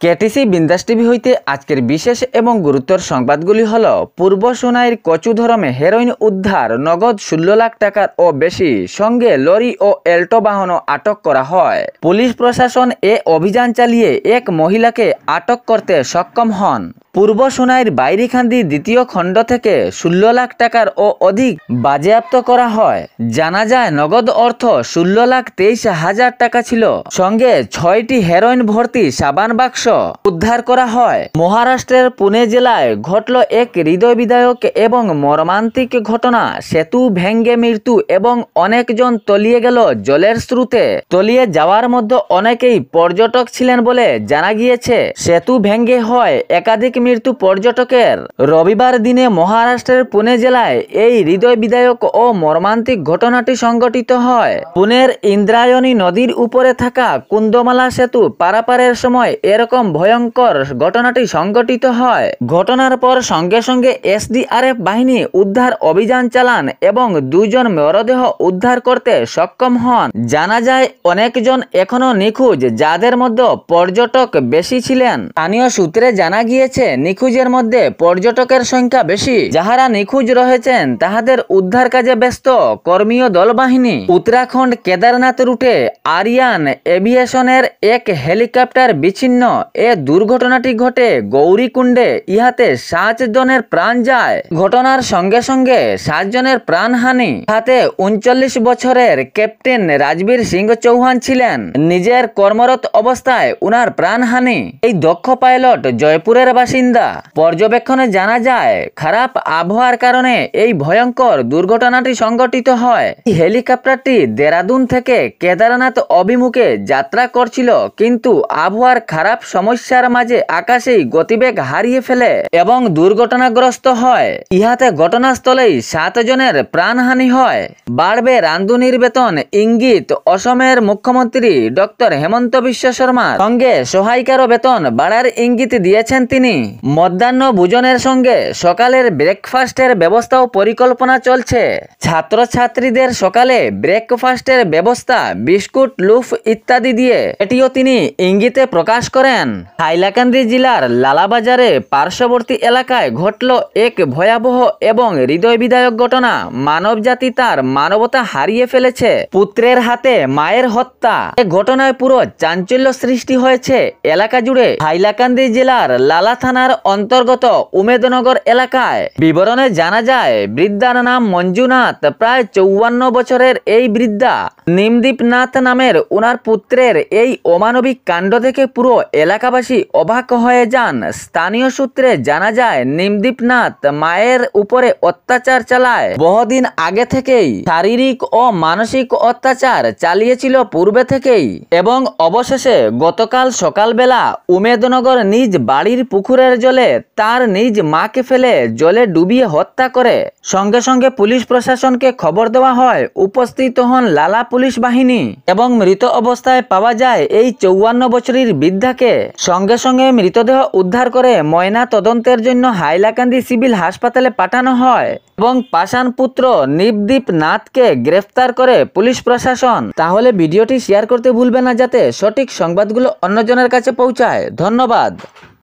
KTC বিন্দাস TV হইতে আজকের বিশেষ এবং গুরুত্বর সংবাদগুলি হল পূর্ব সোনাইর কচুধরমে হেরোইন উদ্ধার, নগদ 16 লাখ টাকার ও বেশি, সঙ্গে লরি ও এল্টো বাহনও আটক করা হয়। পুলিশ প্রশাসন এ অভিযান চালিয়ে এক মহিলাকে আটক করতে সক্ষম হন। পূর্ব সোনাইর বাইরিখান্দি দ্বিতীয় খণ্ড থেকে 16 লাখ টাকার ও অধিক বাজেয়াপ্ত করা হয়। জানা যায় নগদ অর্থ 16,23,000 টাকা ছিল, সঙ্গে 6টি হেরোইন ভর্তি সাবান বাক্স উদ্ধার করা হয়। মহারাষ্ট্রের পুনে জেলায় ঘটল এক হৃদয় বিদায়ক এবং মর্মান্তিক ঘটনা। সেতু ভেঙ্গে মৃত্যু এবং অনেকজন তলিয়ে গেল জলের স্রোতে। তলিয়ে যাওয়ার মধ্যে অনেকেই পর্যটক ছিলেন বলে জানা গিয়েছে। সেতু ভেঙ্গে হয় একাধিক মৃত্যু পর্যটকের। রবিবার দিনে মহারাষ্ট্রের পুনে জেলায় এই হৃদয় বিদায়ক ও মর্মান্তিক ঘটনাটি সংঘটিত হয়। পুনের ইন্দ্রায়ণী নদীর উপরে থাকা কুন্দমালা সেতু পারাপারের সময় এরকম ভয়ঙ্কর ঘটনাটি সংঘটিত হয়। ঘটনার পর সঙ্গে সঙ্গে এসডিআরএফ বাহিনী উদ্ধার অভিযান চালান এবং 2 জন মরদেহ উদ্ধার করতে সক্ষম হন। জানা যায় অনেকজন এখনো নিখোঁজ, যাদের মধ্যে পর্যটক বেশি ছিলেন। স্থানীয় সূত্রে জানা গিয়েছে নিখোঁজের মধ্যে পর্যটকের সংখ্যা বেশি। যাহারা নিখোঁজ রয়েছেন তাহাদের উদ্ধার কাজে ব্যস্ত কর্মীয় দল বাহিনী। উত্তরাখণ্ড কেদারনাথ রুটে আরিয়ান এভিয়েশনের এক হেলিকপ্টার বিচ্ছিন্ন এ দুর্ঘটনাটি ঘটে গৌরীকুণ্ডে। ইহাতে 7 জনের প্রাণ যায়। ঘটনার সঙ্গে সঙ্গে 7 জনের প্রাণহানি। হাতে 39 বছরের ক্যাপ্টেন রাজবীর সিং চৌহান ছিলেন। নিজের কর্মরত অবস্থায় উনার প্রাণহানি। এই দক্ষ পাইলট জয়পুরের বাসিন্দা। পর্যবেক্ষণে জানা যায় খারাপ আবহাওয়ার কারণে এই ভয়ঙ্কর দুর্ঘটনাটি সংঘটিত হয়। এই হেলিকপ্টারটি দেরাদুন থেকে কেদারনাথ অভিমুখে যাত্রা করছিল, কিন্তু আবহাওয়ার খারাপ সমস্যার মাঝে আকাশেই গতিবেগ হারিয়ে ফেলে এবং দুর্ঘটনাগ্রস্ত হয়। ইহাতে ঘটনাস্থলেই 7 জনের প্রাণহানি হয়। বাড়বে রান্ধুনির বেতন ইঙ্গিত অসমের মুখ্যমন্ত্রী ডক্টর হেমন্ত বিশ্ব শর্মার। সঙ্গে সহায়িকারও বেতন বাড়ার ইঙ্গিত দিয়েছেন তিনি। মধ্যাহ্ন ভোজনের সঙ্গে সকালের ব্রেকফাস্টের ব্যবস্থাও পরিকল্পনা চলছে। ছাত্রছাত্রীদের সকালে ব্রেকফাস্টের ব্যবস্থা বিস্কুট, লুফ ইত্যাদি দিয়ে, এটিও তিনি ইঙ্গিতে প্রকাশ করেন। হাইলাকান্দি জেলার লালাবাজারে পার্শ্ববর্তী এলাকায় ঘটল এক ভয়াবহ এবং হৃদয় বিদায়ক ঘটনা। মানবজাতি তার মানবতা হারিয়ে ফেলেছে। পুত্রের হাতে মায়ের হত্যা। এ ঘটনায় পুরো চাঞ্চল্য সৃষ্টি হয়েছে এলাকা জুড়ে। হাইলাকান্দি জেলার লালা থানার অন্তর্গত উমেদনগর এলাকায়। বিবরণে জানা যায় বৃদ্ধার নাম মঞ্জুনাথ। প্রায় 54 বছরের এই বৃদ্ধা নিমদীপ নাথ নামের উনার পুত্রের এই অমানবিক কাণ্ড দেখে পুরো এলাকাবাসী অবাক হয়ে যান। স্থানীয় সূত্রে জানা যায় নিমদীপ নাথ মায়ের উপরে অত্যাচার চালায় বহুদিন আগে থেকেই। শারীরিক ও মানসিক অত্যাচার চালিয়েছিল পূর্বে থেকেই এবং অবশেষে গতকাল সকালবেলা উমেদনগর নিজ বাড়ির পুকুরের জলে তার নিজ মাকে ফেলে জলে ডুবিয়ে হত্যা করে। সঙ্গে সঙ্গে পুলিশ প্রশাসনকে খবর দেওয়া হয়। উপস্থিত হন লালা পুলিশ বাহিনী এবং মৃত অবস্থায় পাওয়া যায় এই 54 বছরের বৃদ্ধাকে। সঙ্গে সঙ্গে মৃতদেহ উদ্ধার করে ময়না তদন্তের জন্য হাইলাকান্দি সিভিল হাসপাতালে পাঠানো হয় এবং পাষাণ পুত্র নিমদীপ নাথকে গ্রেফতার করে পুলিশ প্রশাসন। তাহলে ভিডিওটি শেয়ার করতে ভুলবেন না, যাতে সঠিক সংবাদগুলো অন্যজনের কাছে পৌঁছায়। ধন্যবাদ।